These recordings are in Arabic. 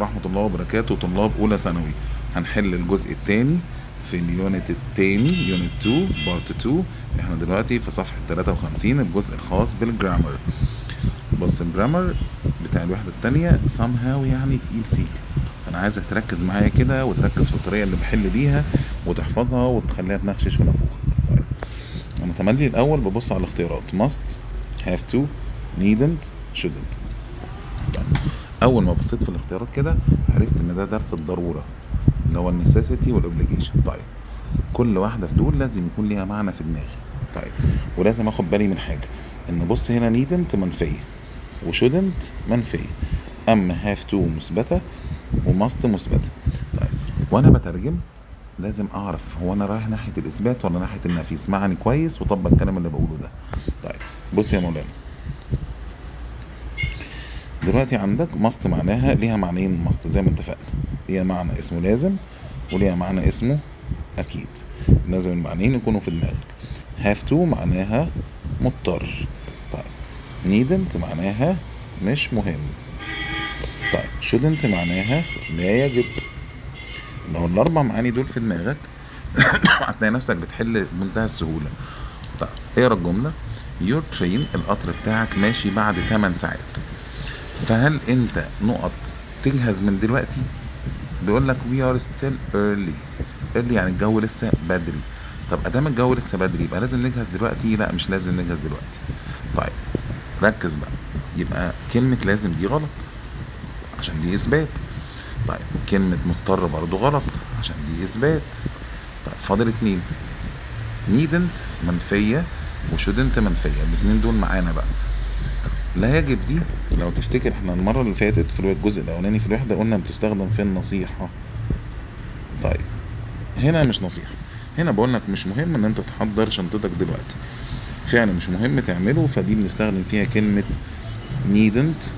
ورحمة الله وبركاته طلاب أولى ثانوي. هنحل الجزء الثاني في اليونت الثاني، يونت 2 بارت 2. احنا دلوقتي في صفحة 53 الجزء الخاص بالجرامر. بص الجرامر بتاع الوحدة الثانية somehow يعني تقيل سيك، فأنا عايزك تركز معايا كده وتركز في الطريقة اللي بحل بيها وتحفظها وتخليها تنخشش في نافوخك. طيب أنا تملي الأول ببص على الاختيارات must، have to، needn't، shouldn't. اول ما بصيت في الاختيارات كده عرفت ان ده درس الضروره اللي هو النسيسيتي والاوبليجيشن. طيب كل واحده في دول لازم يكون ليها معنى في دماغي. طيب ولازم اخد بالي من حاجه، ان بص هنا نيدنت منفيه وشودنت منفيه، اما هاف تو مثبته وماست مثبته. طيب وانا بترجم لازم اعرف هو انا رايح ناحيه الاثبات ولا ناحيه النفي. اسمعني كويس وطبق الكلام اللي بقوله ده. طيب بص يا مولانا، دلوقتي عندك ماست معناها ليها معنيين. ماست زي ما اتفقنا ليها معنى اسمه لازم وليها معنى اسمه اكيد، لازم المعنيين يكونوا في دماغك. هاف تو معناها مضطر. طيب نيدنت معناها مش مهم. طيب شودنت معناها لا يجب. لو الاربع معاني دول في دماغك هتلاقي نفسك بتحل بمنتهى السهوله. طيب اقرا الجمله. يور ترين، القطر بتاعك ماشي بعد 8 ساعات. فهل انت نقط تجهز من دلوقتي؟ بيقول لك we are still early يعني الجو لسه بدري. طب ادام الجو لسه بدري يبقى لازم نجهز دلوقتي؟ لا مش لازم نجهز دلوقتي. طيب ركز بقى، يبقى كلمة لازم دي غلط عشان دي اثبات. طيب كلمة مضطر برضو غلط عشان دي اثبات. طيب فاضل 2، needn't منفية وshouldn't منفية، الاتنين دول معانا بقى. لا يجب دي لو تفتكر احنا المرة اللي فاتت في الجزء الأولاني في الوحدة قلنا بتستخدم في النصيحة. طيب هنا مش نصيحة، هنا بقولك مش مهم ان انت تحضر شنطتك دلوقتي، فعلا مش مهم تعمله، فدي بنستخدم فيها كلمة needn't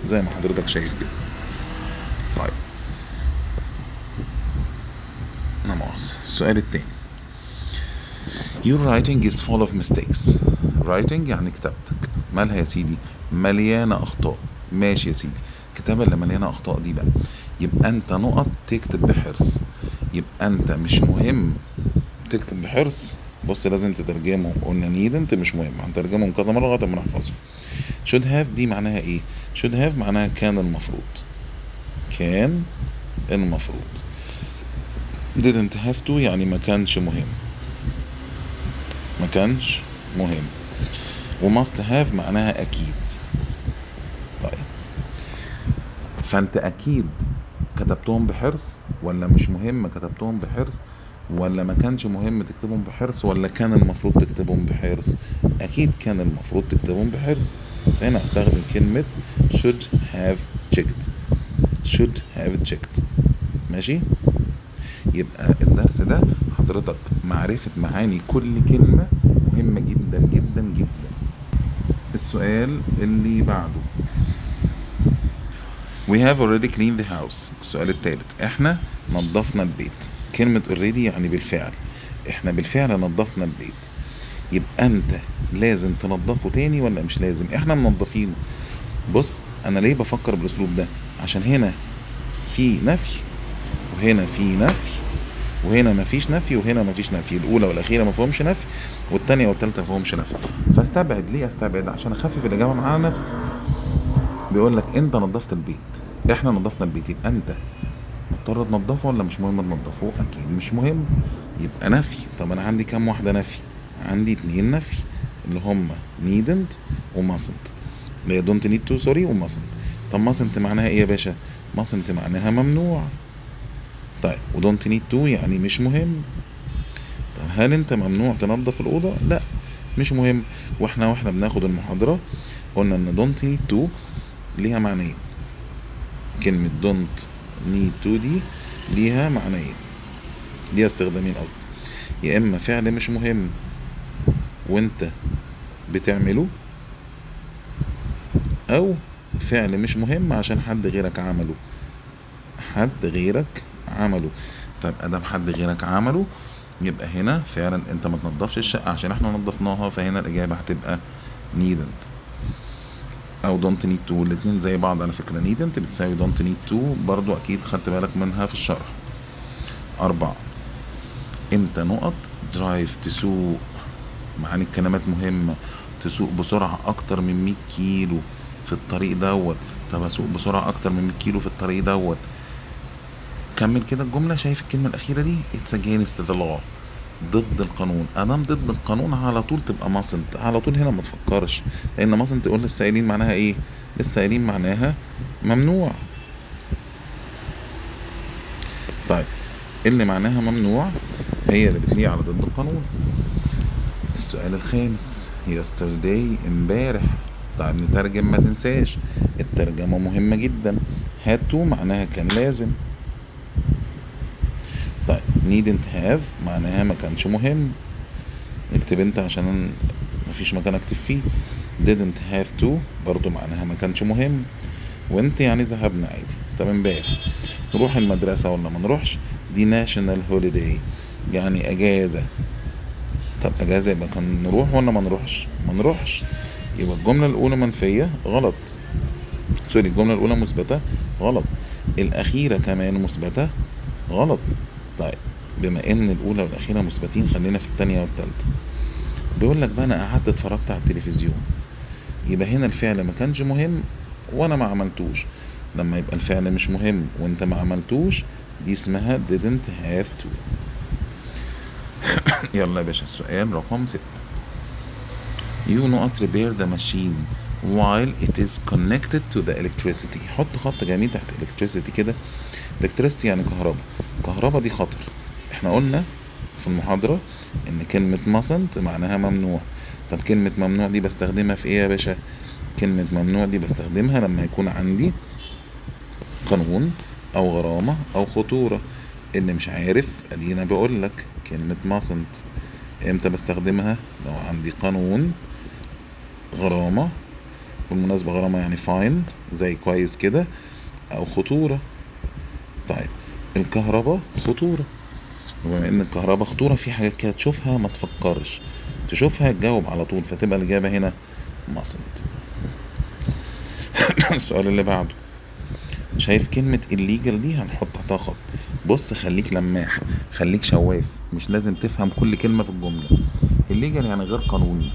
زي ما حضرتك شايف كده. طيب نماذج السؤال التاني. Your writing is full of mistakes. writing يعني كتابتك مالها يا سيدي؟ مليانة أخطاء. ماشي يا سيدي، الكتابة اللي مليانة أخطاء دي بقى يبقى أنت نقط تكتب بحرص. يبقى أنت مش مهم تكتب بحرص. بص لازم تترجمهم، قلنا needn't مش مهم، هنترجمهم كذا مرة لغاية ما نحفظهم. should have دي معناها إيه؟ should have معناها كان المفروض، كان المفروض. didn't have to يعني ما كانش مهم، ما كانش مهم. وmust have معناها أكيد. طيب فأنت أكيد كتبتهم بحرص ولا مش مهم كتبتهم بحرص، ولا ما كانش مهم تكتبهم بحرص، ولا كان المفروض تكتبهم بحرص؟ أكيد كان المفروض تكتبهم بحرص. فهنا أستخدم كلمة should have checked. should have checked. ماشي؟ يبقى الدرس ده حضرتك معرفة معاني كل كلمة مهمة جدا جدا جدا. السؤال اللي بعده. We have already cleaned the house. السؤال الثالث، احنا نظفنا البيت. كلمة already يعني بالفعل، احنا بالفعل نظفنا البيت. يبقى انت لازم تنظفه تاني ولا مش لازم؟ احنا منظفينه. بص انا ليه بفكر بالاسلوب ده؟ عشان هنا في نفي وهنا في نفي وهنا مفيش نفي وهنا مفيش نفي. الاولى والاخيره ما فيهمش نفي والثانيه والثالثه ما فيهمش نفي، فاستبعد. ليه استبعد؟ عشان اخفف الاجابه مع نفسي. بيقول لك انت نظفت البيت، احنا نظفنا البيت، يبقى انت مضطر تنظفه ولا مش مهم تنظفه؟ اكيد مش مهم، يبقى نفي. طب انا عندي كام واحده نفي؟ عندي 2 نفي اللي هم needn't وmustn't، اللي هي don't need to سوري وmustn't. طب mustn't معناها ايه يا باشا؟ mustn't معناها ممنوع. طيب و don't need to يعني مش مهم. طب هل انت ممنوع تنظف الأوضة؟ لا مش مهم. واحنا بناخد المحاضرة قلنا ان don't need to ليها معنيين. كلمة don't need to دي ليها معنيين، ليها استخدامين قصدي. يا اما فعل مش مهم وانت بتعمله، او فعل مش مهم عشان حد غيرك عمله. حد غيرك عمله. طب ادام حد غيرك عمله يبقى هنا فعلا انت ما تنضفش الشقه عشان احنا نضفناها، فهنا الاجابه هتبقى needn't. او don't need to، الاتنين زي بعض على فكرة. needn't بتساوي don't need to برضو، اكيد خدت بالك منها في الشرح. 4. انت نقط drive تسوق، معاني الكلمات مهمة. تسوق بسرعة اكتر من 100 كيلو في الطريق دوت. طب اسوق بسرعة اكتر من 100 كيلو في الطريق دوت. كمل كده الجملة. شايف الكلمة الأخيرة دي it's against the law، ضد القانون. ادام ضد القانون على طول تبقى mustn't، على طول هنا ما تفكرش، لان mustn't تقول لسه قايلين معناها ايه؟ لسه قايلين معناها ممنوع. طيب اللي معناها ممنوع هي اللي بتليق على ضد القانون. السؤال الخامس yesterday امبارح. طيب نترجم، ما تنساش الترجمة مهمة جدا. had to معناها كان لازم. طيب needn't have معناها ما كانش مهم. اكتب انت عشان مفيش مكان اكتب فيه. didn't have to برضو معناها ما كانش مهم. وانت يعني ذهبنا عادي. طب امبارح نروح المدرسة ولا ما نروحش؟ دي national holiday يعني اجازة. طب اجازة يبقى كان نروح ولا ما نروحش؟ ما نروحش. يبقى الجملة الاولى منفية غلط، سوري الجملة الاولى مثبتة غلط، الاخيرة كمان مثبتة غلط. طيب بما ان الاولى والاخيرة مثبتين، خلينا في التانية والتالتة. بيقول لك بقى انا قعدت اتفرجت على التلفزيون، يبقى هنا الفعل ما كانش مهم وانا ما عملتوش. لما يبقى الفعل مش مهم وانت ما عملتوش دي اسمها didn't have to. يلا يا باشا السؤال رقم 6. You not repair the machine while it is connected to the electricity. حط خط جميل تحت electricity كده. electricity يعني كهرباء. كهرباء دي خطر. احنا قلنا في المحاضرة ان كلمة mustn't معناها ممنوع. طب كلمة ممنوع دي بستخدمها في ايه يا باشا؟ كلمة ممنوع دي بستخدمها لما يكون عندي قانون او غرامة او خطورة. اللي مش عارف ادينا بقول لك كلمة mustn't امتى بستخدمها؟ لو عندي قانون، غرامة، بالمناسبة غرامة يعني فاين زي كويس كده، او خطورة. طيب الكهرباء خطورة، وبما ان الكهرباء خطورة في حاجات كده تشوفها ما تفكرش، تشوفها تجاوب على طول، فتبقى الإجابة هنا mustn't. السؤال اللي بعده. شايف كلمة illegal دي هنحط تحتها خط. بص خليك لماح، خليك شواف، مش لازم تفهم كل كلمة في الجملة. illegal يعني غير قانوني،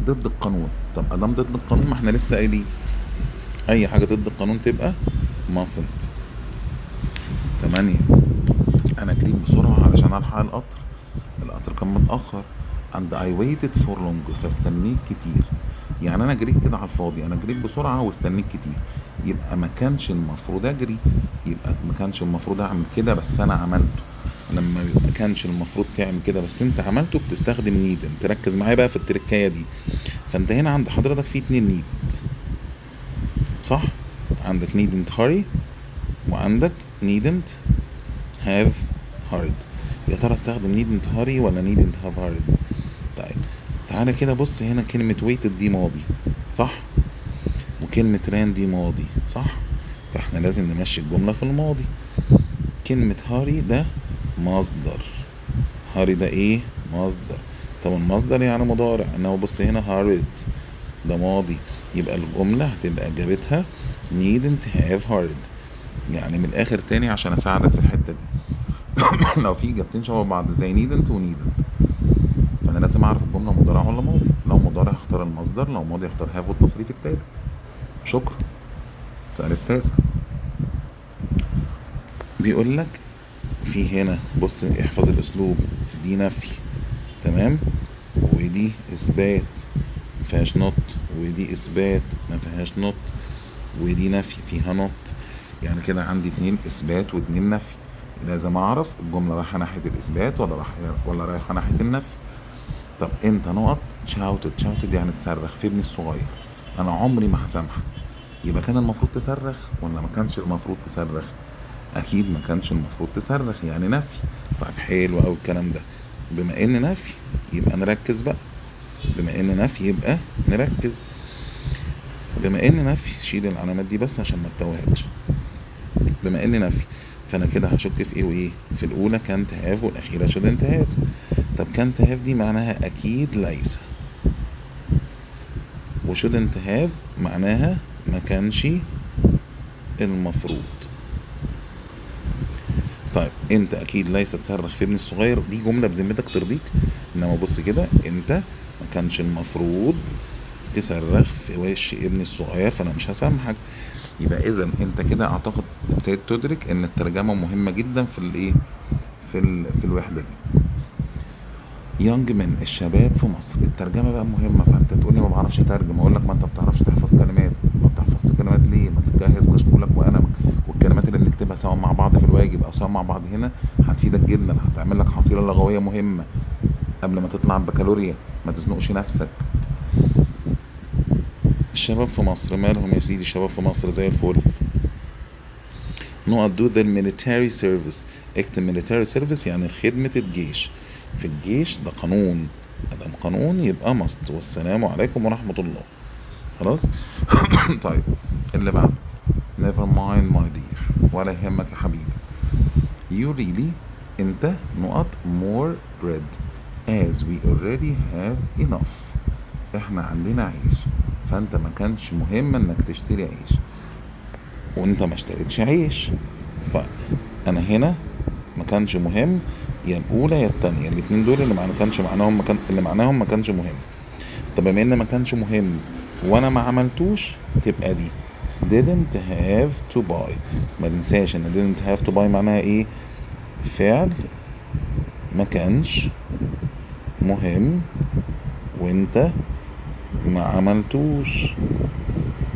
ضد القانون. طب ادام ضد القانون ما احنا لسه قايلين اي حاجة ضد القانون تبقى mustn't. 8. انا جريت بسرعة علشان الحق القطر. القطر كان متأخر. and I waited for long فاستنيت كتير. يعني انا جريت كده على الفاضي، انا جريت بسرعة واستنيت كتير. يبقى ما كانش المفروض اجري، يبقى ما كانش المفروض اعمل كده بس انا عملته. لما ما كانش المفروض تعمل كده بس انت عملته بتستخدم نيد. تركز معايا بقى في التركايه دي. فانت هنا عند حضرتك في 2 نيد، صح؟ عندك needn't hurry وعندك needn't have hurried. يا ترى استخدم needn't hurry ولا needn't have hurried؟ طيب تعالى كده بص هنا كلمة waited دي ماضي صح، وكلمة ran دي ماضي صح، فاحنا لازم نمشي الجملة في الماضي. كلمة hurry ده مصدر، hurry ده ايه؟ مصدر. طب المصدر يعني مضارع، انما بص هنا hurried ده ماضي، يبقى الجملة هتبقى اجابتها needn't have hurried. يعني من الاخر تاني عشان اساعدك في الحتة دي لو في اجابتين شبه بعض زي needn't و needn't، فانا لازم اعرف الجملة مضارع ولا ماضي. لو مضارع هختار المصدر، لو ماضي هختار have والتصريف التالت. شكرا. السؤال التاسع بيقول لك في هنا بص احفظ الاسلوب، دي نفي تمام، ودي اثبات مفيهاش نوت، ودي اثبات مفيهاش نوت، ودي نفي فيها نوت. يعني كده عندي 2 اثبات و2 نفي. لازم اعرف الجمله رايحه ناحيه الاثبات ولا رايحه ناحيه النفي. طب انت نقط شاوتد يعني تصرخ في ابني الصغير، انا عمري ما هسامحك. يبقى كان المفروض تصرخ ولا ما كانش المفروض تصرخ؟ اكيد ما كانش المفروض تصرخ، يعني نفي. طيب حلو قوي الكلام ده. بما ان نفي يبقى نركز بقى، بما ان نفي يبقى نركز. بما ان نفي شيل العلامات دي بس عشان ما تتوهش. بما ان نفي فانا كده هشك في ايه وايه؟ في الاولى كانت هاف والاخيره شودنت هاف. طب كانت هاف دي معناها اكيد ليس، و shouldn't have معناها ما كانش المفروض. طيب انت اكيد ليس تصرخ في ابني الصغير، دي جمله بذمتك ترضيك؟ انما بص كده، انت ما كانش المفروض تصرخ في وش ابني الصغير، فانا مش هسامحك. يبقى اذا انت كده اعتقد ابتديت تدرك ان الترجمه مهمه جدا في الايه، في الوحده دي. يونج من الشباب في مصر، الترجمه بقى مهمه. فانت تقول لي ما بعرفش اترجم، اقول لك ما انت بتعرفش تحفظ كلمات. ما بتحفظش كلمات ليه؟ ما تجهز كشكولك وقلمك، والكلمات اللي بنكتبها سواء مع بعض في الواجب او سواء مع بعض هنا هتفيدك جدا، هتعمل لك حصيله لغويه مهمه قبل ما تطلع البكالوريا، ما تزنقش نفسك. الشباب في مصر مالهم يا سيدي؟ الشباب في مصر زي الفل. نقط do the military service، اكتب military service يعني خدمة الجيش. في الجيش ده قانون، ادام قانون يبقى must. والسلام عليكم ورحمة الله. خلاص. طيب اللي بعده never mind my dear، ولا يهمك يا حبيبي. you really، انت نقط more bread as we already have enough، احنا عندنا عيش، فانت ما كانش مهم انك تشتري عيش وانت ما اشتريتش عيش. فانا هنا ما كانش مهم، يا الاولى يا التانية، الاتنين دول اللي ما كانش معناهم اللي معناهم ما كانش مهم. طب بما ان ما كانش مهم وانا ما عملتوش، تبقى دي didn't have to buy. ما ننساش ان didn't have to buy معناها ايه؟ فعل ما كانش مهم وانت ما عملتوش.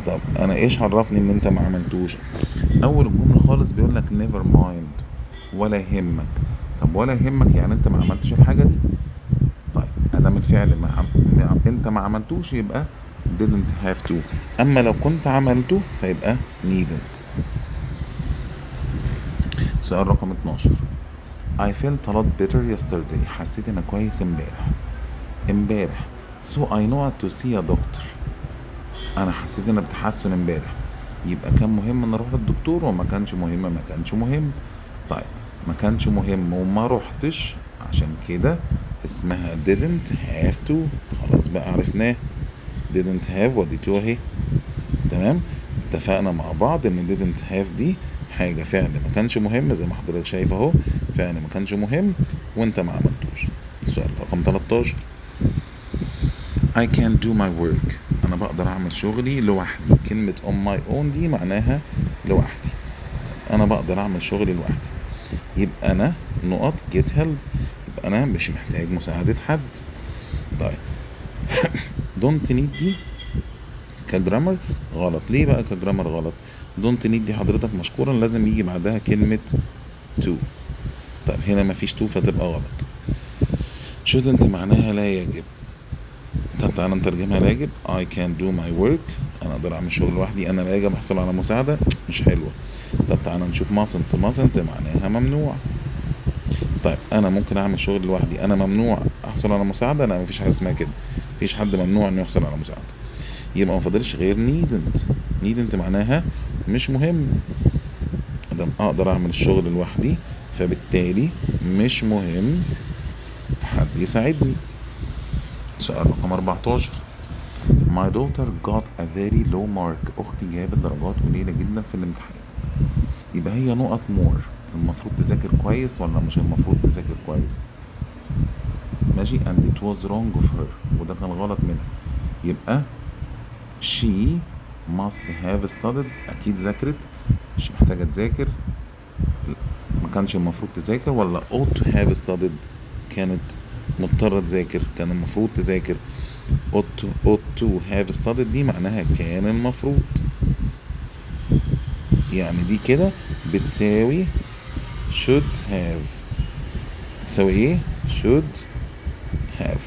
طب انا ايش عرفني ان انت ما عملتوش؟ اول الجمله خالص بيقول لك never mind، ولا يهمك. طب ولا يهمك يعني انت ما عملتش الحاجه دي. طيب ادام الفعل انت ما عملتوش يبقى didn't have to، اما لو كنت عملته فيبقى needn't. سؤال رقم 12. I felt a lot better yesterday، حسيت انا كويس امبارح. so I know to see a doctor، انا حسيت ان بتحسن امبارح. يبقى كان مهم ان اروح للدكتور وما كانش مهم؟ ما كانش مهم. طيب ما كانش مهم وما روحتش، عشان كده اسمها didn't have to. خلاص بقى عرفناه، didn't have وديتوها اهي. تمام، اتفقنا مع بعض ان didn't have دي حاجة فعل ما كانش مهم، زي ما حضرتك شايف اهو، فعل ما كانش مهم وانت ما عملتوش. السؤال رقم 13. I can do my work، انا بقدر اعمل شغلي لوحدي. كلمة on my own دي معناها لوحدي، انا بقدر اعمل شغلي لوحدي. يبقى انا نقط get help، يبقى انا مش محتاج مساعدة حد. طيب don't need دي كجرامر غلط. ليه بقى كجرامر غلط؟ don't need دي حضرتك مشكورا لازم يجي بعدها كلمة to. طيب هنا مفيش to فتبقى غلط. shouldn't معناها لا يجب. طب تعالى نترجمها لا يجب. I can do my work، انا اقدر اعمل شغل لوحدي، انا لا يجب احصل على مساعدة، مش حلوة. طب تعالى نشوف mustn't معناها ممنوع. طيب انا ممكن اعمل شغل لوحدي، انا ممنوع احصل على مساعدة؟ لا، مفيش حاجة اسمها كده، مفيش حد ممنوع انه يحصل على مساعدة. يبقى ما فاضلش غير needn't معناها مش مهم. ادام اقدر اعمل الشغل لوحدي فبالتالي مش مهم حد يساعدني. سؤال رقم 14. My daughter got a very low mark، اختي جابت درجات قليلة جدا في الامتحان. يبقى هي نقط more، المفروض تذاكر كويس ولا مش المفروض تذاكر كويس؟ ماشي. and it was wrong of her، وده كان غلط منها. يبقى she must have studied، اكيد ذاكرت، مش محتاجة تذاكر. ما كانش المفروض تذاكر، ولا ought to have studied كانت مضطرة تذاكر، كان المفروض تذاكر. ought to have studied دي معناها كان المفروض، يعني دي كده بتساوي should have. تساوي ايه؟ should have.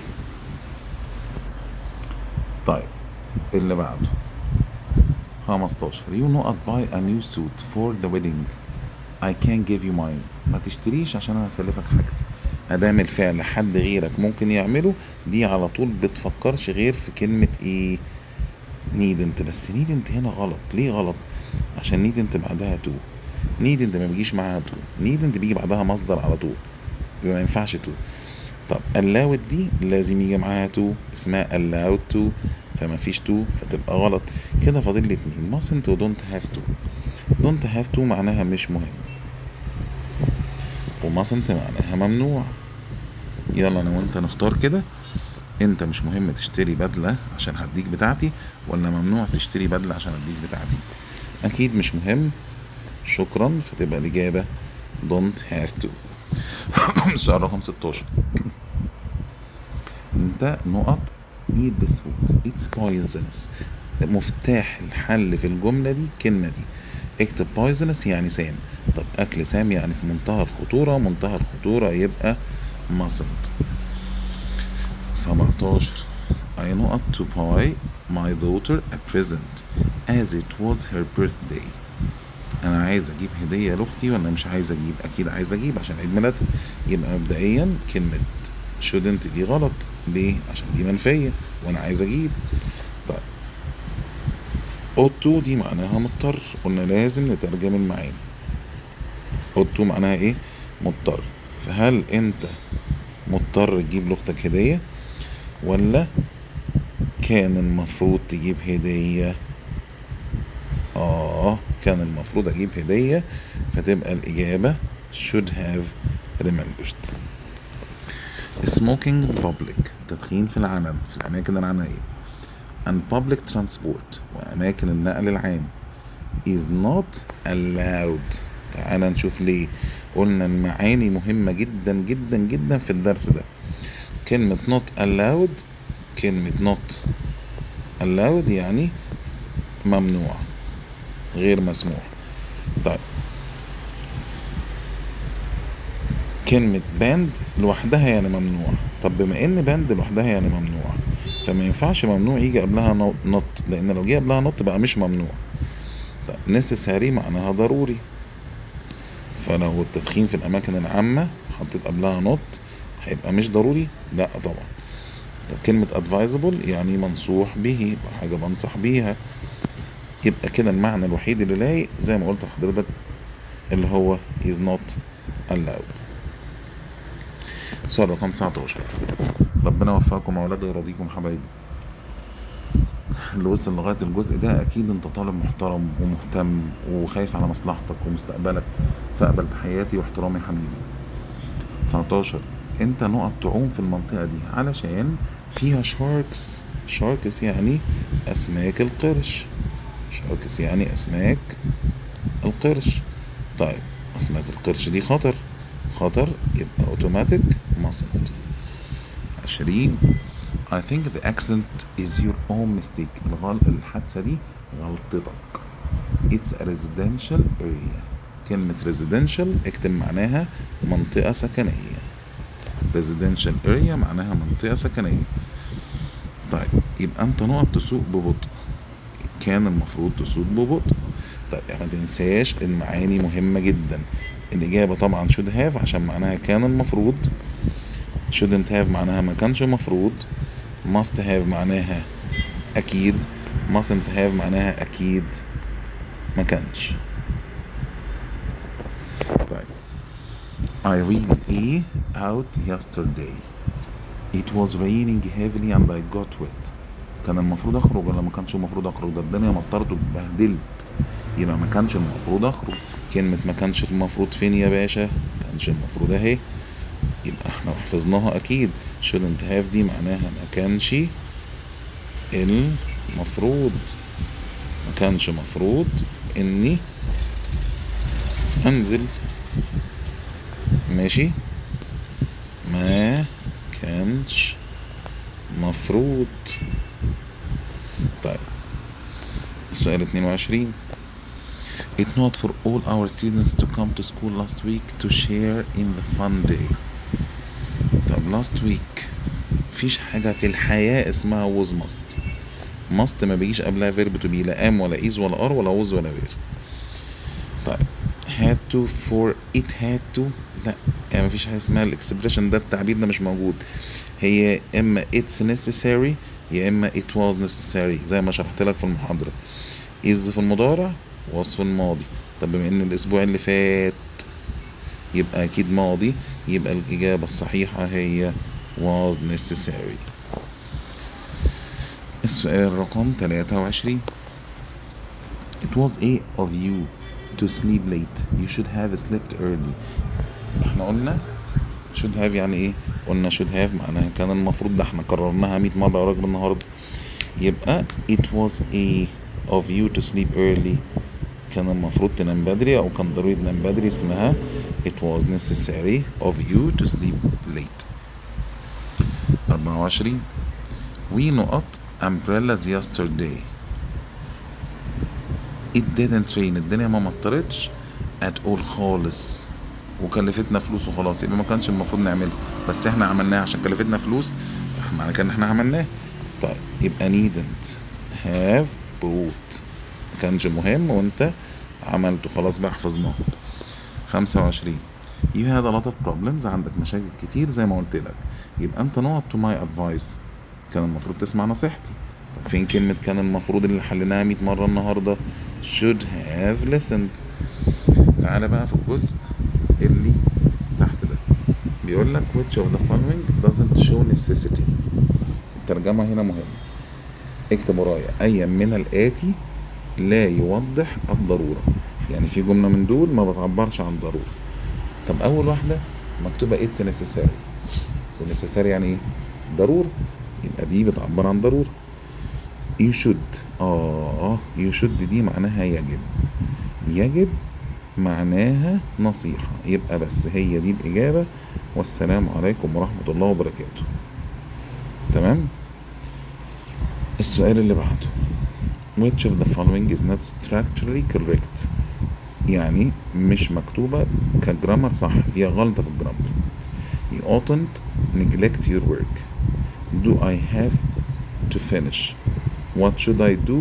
طيب اللي بعده 15. you not buy a new suit for the wedding، I can give you mine، ما تشتريش عشان انا هسلفك حاجتي. ادام الفعل حد غيرك ممكن يعمله، دي على طول بتفكرش غير في كلمة ايه؟ needn't. بس needn't هنا غلط. ليه غلط؟ عشان needn't بعدها to. needn't ما بيجيش معاها to، needn't بيجي بعدها مصدر على طول، يبقى ما ينفعش to. طب allowed دي لازم يجي معاها to، اسمها allowed to، فما فيش to فتبقى غلط. كده فاضل لي اتنين mustn't و don't have to. don't have to معناها مش مهم، و mustn't معناها ممنوع. يلا انا وانت نختار كده، انت مش مهم تشتري بدلة عشان هديك بتاعتي، ولا ممنوع تشتري بدلة عشان هديك بتاعتي؟ اكيد مش مهم، شكرا، فتبقى الاجابة don't have to. السؤال رقم 16. انت نقط eat this food it's poisonous. مفتاح الحل في الجملة دي الكلمة دي. اكتب poisonous يعني سام. طب اكل سام يعني في منتهى الخطورة، منتهى الخطورة يبقى mustn't. 17. I نقط to buy my daughter a present as it was her birthday. انا عايز اجيب هدية لاختي ولا مش عايز اجيب؟ اكيد عايز اجيب عشان عيد ميلادها. يبقى مبدئيا كلمة shouldn't دي غلط. ليه؟ عشان دي منفية وانا عايز اجيب. طيب ought to دي معناها مضطر، قلنا لازم نترجم المعاني. ought to معناها ايه؟ مضطر. فهل انت مضطر تجيب لاختك هدية، ولا كان المفروض تجيب هدية؟ كان المفروض اجيب هدية، فتبقى الاجابة should have remembered. smoking public تدخين في العلن، في الاماكن العامة. and public transport واماكن النقل العام is not allowed. تعال نشوف ليه. قلنا المعاني مهمة جدا جدا جدا في الدرس ده. كلمة not allowed، كلمة not allowed يعني ممنوع، غير مسموح. طيب كلمة banned لوحدها يعني ممنوع. طب بما ان banned لوحدها يعني ممنوع، فما ينفعش ممنوع يجي قبلها not، لان لو جه قبلها not بقى مش ممنوع. طيب necessary معناها ضروري، فلو التدخين في الاماكن العامة حطيت قبلها not هيبقى مش ضروري؟ لا طبعا. طب كلمة advisable يعني منصوح به، حاجة بنصح بيها. يبقى كده المعنى الوحيد اللي لايق زي ما قلت لحضرتك اللي هو is not allowed. سؤال رقم 19. ربنا وفقكم يا اولاد ويرضيكم حبايبي. اللي وصل لغايه الجزء ده اكيد انت طالب محترم ومهتم وخايف على مصلحتك ومستقبلك، فاقبل بحياتي واحترامي يا حبيبي. 19. انت نقط تعوم في المنطقه دي علشان فيها شاركس. شاركس يعني اسماك القرش. شاركس يعني اسماك القرش. طيب اسماك القرش دي خطر، خطر يبقى اوتوماتيك mustn't. 20. I think the accident is your own mistake. الحادثة دي غلطتك. It's a residential area. كلمة residential اكتب معناها منطقة سكنية. residential area معناها منطقة سكنية. طيب يبقى انت نقط تسوق ببطء، كان المفروض تسوق ببطء. طيب ما تنساش المعاني مهمة جدا. الإجابة طبعا should have عشان معناها كان المفروض، shouldn't have معناها ما كانش مفروض، must have معناها أكيد، mustn't have معناها أكيد ما كانش. طيب I really out yesterday. It was raining heavily and I got wet. كان المفروض أخرج ولا ما كانش المفروض أخرج؟ ده الدنيا مطرت واتبهدلت، يبقى ما كانش المفروض أخرج. كلمة ما كانش المفروض فين يا باشا؟ ما كانش المفروض أهي، يبقى احنا حفظناها أكيد. shouldn't have دي معناها ما كانش المفروض، ما كانش مفروض إني أنزل. ماشي، ما كانش مفروض. طيب السؤال 22. It not for all our students to come to school last week to share in the fun day. طب last week مفيش حاجة في الحياة اسمها was must. must ما بيجيش قبلها verb to be، لا am ولا is ولا are ولا was ولا were. طيب had to for it had to، لا يعني مفيش حاجة اسمها الاكسبريشن ده، التعبير ده مش موجود. هي اما it's necessary يا اما it was necessary زي ما شرحت لك في المحاضرة. is في المضارع was في الماضي. طب بما ان الاسبوع اللي فات يبقى اكيد ماضي، يبقى الاجابة الصحيحة هي was necessary. السؤال رقم 23. It was a of you to sleep late. You should have slept early. احنا قلنا should have يعني ايه؟ قلنا should have معناها كان المفروض، ده احنا كررناها 100 مرة يا راجل النهاردة. يبقى it was a of you to sleep early، كان المفروض تنام بدري او كان ضروري تنام بدري، اسمها it was necessary of you to sleep late. 24. we نقط umbrellas yesterday. it didn't rain. الدنيا ما مطرتش at all خالص وكلفتنا فلوس وخلاص، يبقى ما كانش المفروض نعملها، بس احنا عملناها عشان كلفتنا فلوس، معنى كده ان احنا عملناه. طيب يبقى needn't have bought، ما كانش مهم وانت عملته، خلاص بقى حفظناه. 25. you had a lot of problems، عندك مشاكل كتير زي ما قلت لك، يبقى انت نقط to my advice، كان المفروض تسمع نصيحتي. طب فين كلمة كان المفروض اللي حليناها 100 مرة النهاردة؟ should have listened. تعالى بقى في الجزء اللي تحت ده، بيقول لك which of the following doesn't show necessity. الترجمة هنا مهمة، اكتب ورايا أي من الآتي لا يوضح الضرورة. يعني في جملة من دول ما بتعبرش عن ضرورة. طب أول واحدة مكتوبة it's necessary، necessary يعني إيه؟ ضرورة، يبقى دي بتعبر عن ضرورة. you should you should دي معناها يجب، يجب معناها نصيحة، يبقى بس هي دي الإجابة. والسلام عليكم ورحمة الله وبركاته. تمام. السؤال اللي بعده which of the following is not structurally correct، يعني مش مكتوبة كجرامر صح، فيها غلطة في الجرامر. you oughtn't neglect your work. do I have to finish. what should I do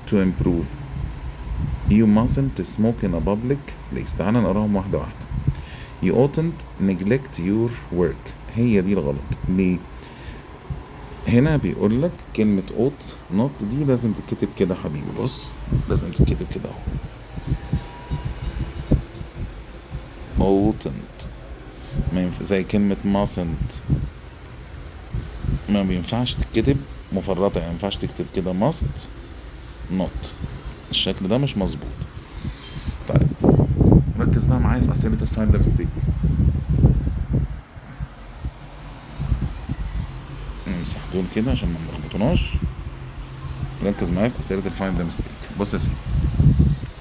to improve. you mustn't smoke in a public place. تعالى نقراهم واحدة واحدة. you oughtn't neglect your work، هي دي الغلط. ليه؟ هنا بيقول لك كلمة ought not دي لازم تتكتب كده حبيبي، بص لازم تتكتب كده اهو. oughtn't ما ينفع زي كلمة mustn't، ما بينفعش تتكتب مفرطة، يعني ما ينفعش تكتب كده must not، الشكل ده مش مظبوط. طيب ركز بقى معايا في أسئلة الفايند ذا ميستيك. نمسح دول كده عشان ما نلخبطوناش. ركز معايا في أسئلة الفايند ذا ميستيك. بص يا سيدي،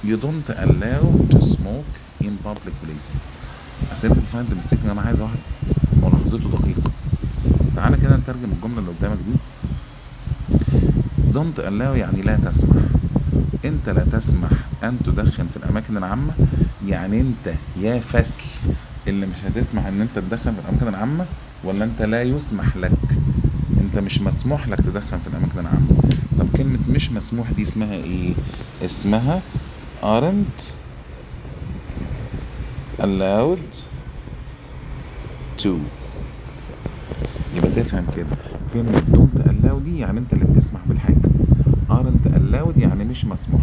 you don't allow to smoke in public places. أسئلة الفايند ذا ميستيك أنا عايز واحد ملاحظته دقيقة. تعالى كده نترجم الجملة اللي قدامك دي. don't allow يعني لا تسمح، انت لا تسمح ان تدخن في الاماكن العامة، يعني انت يا فسل اللي مش هتسمح ان انت تدخن في الاماكن العامة، ولا انت لا يسمح لك، انت مش مسموح لك تدخن في الاماكن العامة. طب كلمة مش مسموح دي اسمها ايه؟ اسمها aren't allowed to. يبقى تفهم كده، كلمة don't allow دي يعني انت اللي بتسمح بالحاجة، aren't allowed يعني مش مسموح.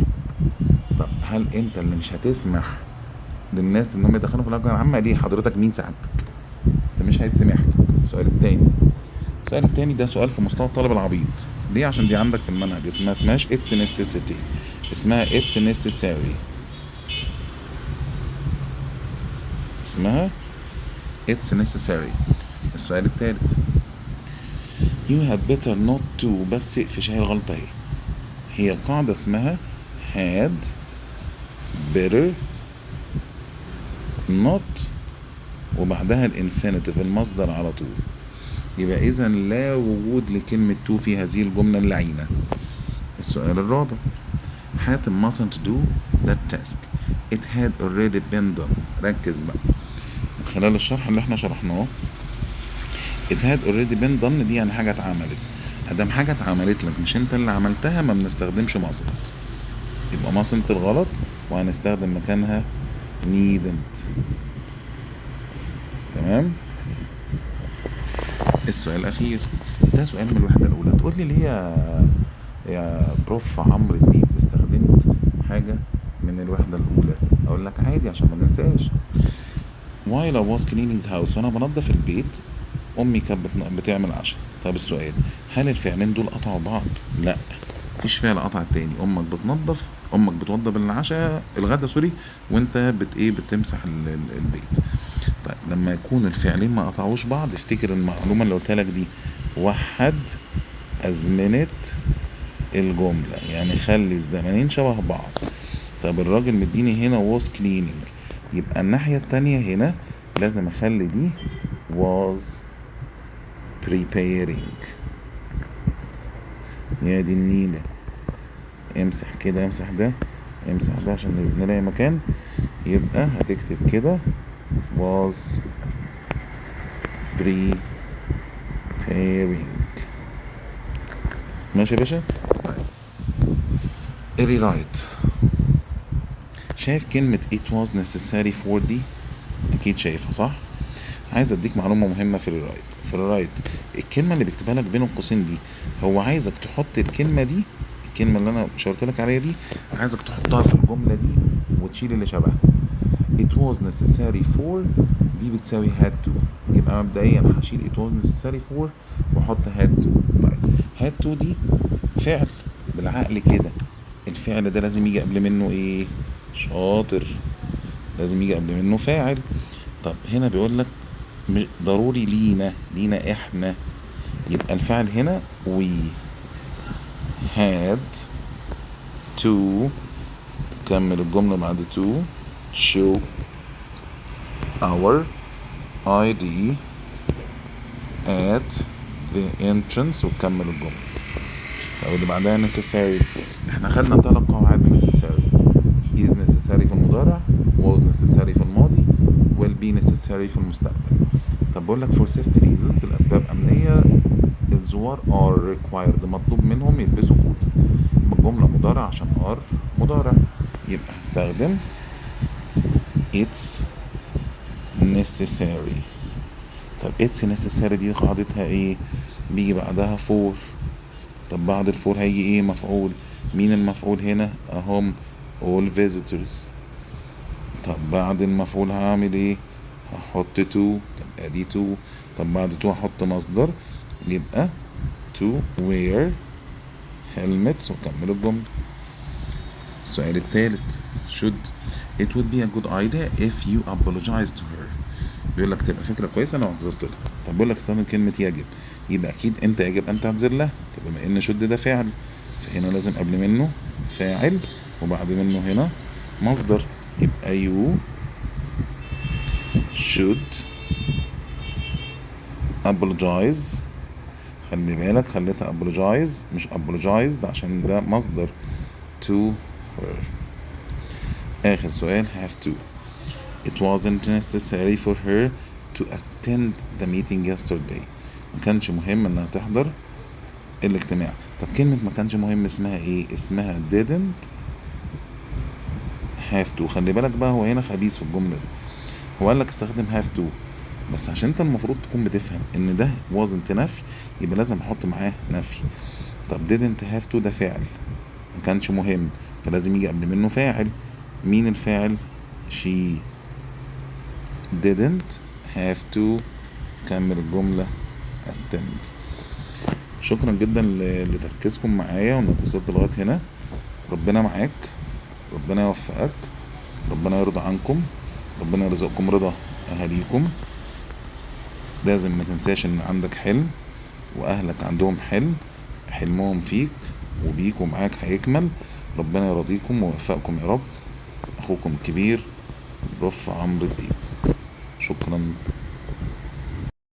طب هل انت اللي مش هتسمح للناس انهم يدخلوا في الاماكن العامة؟ ليه حضرتك مين سعادتك؟ انت مش هيتسمح لك. السؤال التاني ده سؤال في مستوى الطالب العبيط. ليه؟ عشان دي عندك في المنهج اسمهاش it's necessity، اسمها it's necessary، اسمها it's necessary. السؤال التالت you had better not to، بس اقفش هي الغلطة اهي، هي قاعدة اسمها had better not وبعدها الانفينيتيف المصدر على طول، يبقى اذا لا وجود لكلمة to في هذه الجملة اللعينة. السؤال الرابع حاتم mustn't do that task it had already been done. ركز بقى خلال الشرح اللي احنا شرحناه، it had already been done دي يعني حاجة اتعملت، ادام حاجة اتعملت لك مش انت اللي عملتها ما بنستخدمش mustn't، يبقى mustn't الغلط وهنستخدم مكانها needn't. تمام. السؤال الاخير ده سؤال من الوحدة الاولى، تقول لي ليه يا بروف عمرو الدين استخدمت حاجة من الوحدة الاولى؟ اقول لك عادي عشان ما ننساش. while I was cleaning the house، وانا بنظف البيت امي كانت بتعمل عشاء. طب السؤال، هل الفعلين دول قطعوا بعض؟ لا، مفيش فعل قطع التاني. امك بتنظف، امك بتوضب العشاء الغدا سوري، وانت بتمسح البيت. طيب لما يكون الفعلين ما قطعوش بعض، افتكر المعلومه اللي قلتها لك دي، وحد ازمنه الجمله، يعني خلي الزمنين شبه بعض. طب الراجل مديني هنا was cleaning، يبقى الناحيه التانيه هنا لازم اخلي دي was preparing. يا دي النيلة، امسح كده، امسح ده، امسح ده عشان نلاقي مكان. يبقى هتكتب كده was preparing. ماشي يا باشا. rewrite. شايف كلمة it was necessary for دي؟ أكيد شايفها صح؟ عايز أديك معلومة مهمة في الرايت. في الرايت الكلمة اللي بيكتبها لك بين القوسين دي، هو عايزك تحط الكلمة دي، الكلمة اللي أنا شاورت لك عليها دي، عايزك تحطها في الجملة دي وتشيل اللي شبهها. it was necessary for دي بتساوي had to، يبقى مبدئيا هشيل it was necessary for واحط had to. طيب had to دي فعل، بالعقل كده الفعل ده لازم يجي قبل منه ايه؟ شاطر، لازم يجي قبل منه فاعل. طب هنا بيقول لك ضروري لينا احنا، يبقى الفعل هنا we had to، كمل الجملة بعد to show our ID at the entrance وكمل الجملة. طب اللي بعدها necessary، احنا خدنا 3 قواعد necessary: is necessary في المضارع، was necessary في الماضي، will be necessary في المستقبل. طب بقول لك for safety reasons، الأسباب أمنية، الزوار are required مطلوب منهم يلبسوا خوذة. الجملة مضارع عشان are مضارع، يبقى هستخدم it's necessary. طب it's necessary دي قاعدتها ايه؟ بيجي بعدها for. طب بعد الفور هيجي ايه؟ مفعول. مين المفعول هنا؟ اهم all visitors. طب بعد المفعول هعمل ايه؟ هحط to، طب ادي to. طب بعد to هحط مصدر، يبقى to wear helmets وكمل الجملة. السؤال الثالث should it would be a good idea if you apologize to her. بيقول لك تبقى فكرة كويسة لو اعتذرت لها. طب بيقول لك استخدم كلمة يجب، يبقى اكيد انت يجب ان تعتذر لها. طب بما ان should ده فعل، فهنا لازم قبل منه فاعل وبعد منه هنا مصدر، يبقى you should apologize. خلي بالك خليتها apologize مش apologized عشان ده مصدر to her. آخر سؤال have to. It wasn't necessary for her to attend the meeting yesterday. ما كانش مهم انها تحضر الاجتماع. طب كلمة ما كانش مهم اسمها ايه؟ اسمها didn't have to. خلي بالك بقى هو هنا خبيث في الجملة دي، هو قال لك استخدم have to، بس عشان انت المفروض تكون بتفهم ان ده wasn't نفي، يبقى لازم احط معاه نفي. طب didn't have to ده فعل ما كانش مهم، فلازم يجي قبل منه فاعل. مين الفاعل؟ she didn't have to، كمل الجملة attend. شكرا جدا لتركيزكم معايا وانك وصلت لغاية هنا. ربنا معاك، ربنا يوفقك، ربنا يرضى عنكم، ربنا يرزقكم رضا اهاليكم. لازم ما تنساش ان عندك حلم واهلك عندهم حلم، حلمهم فيك وبيك ومعاك هيكمل. ربنا يرضيكم ويوفقكم يا رب. اخوكم الكبير رفع عمرو الدين. شكرا.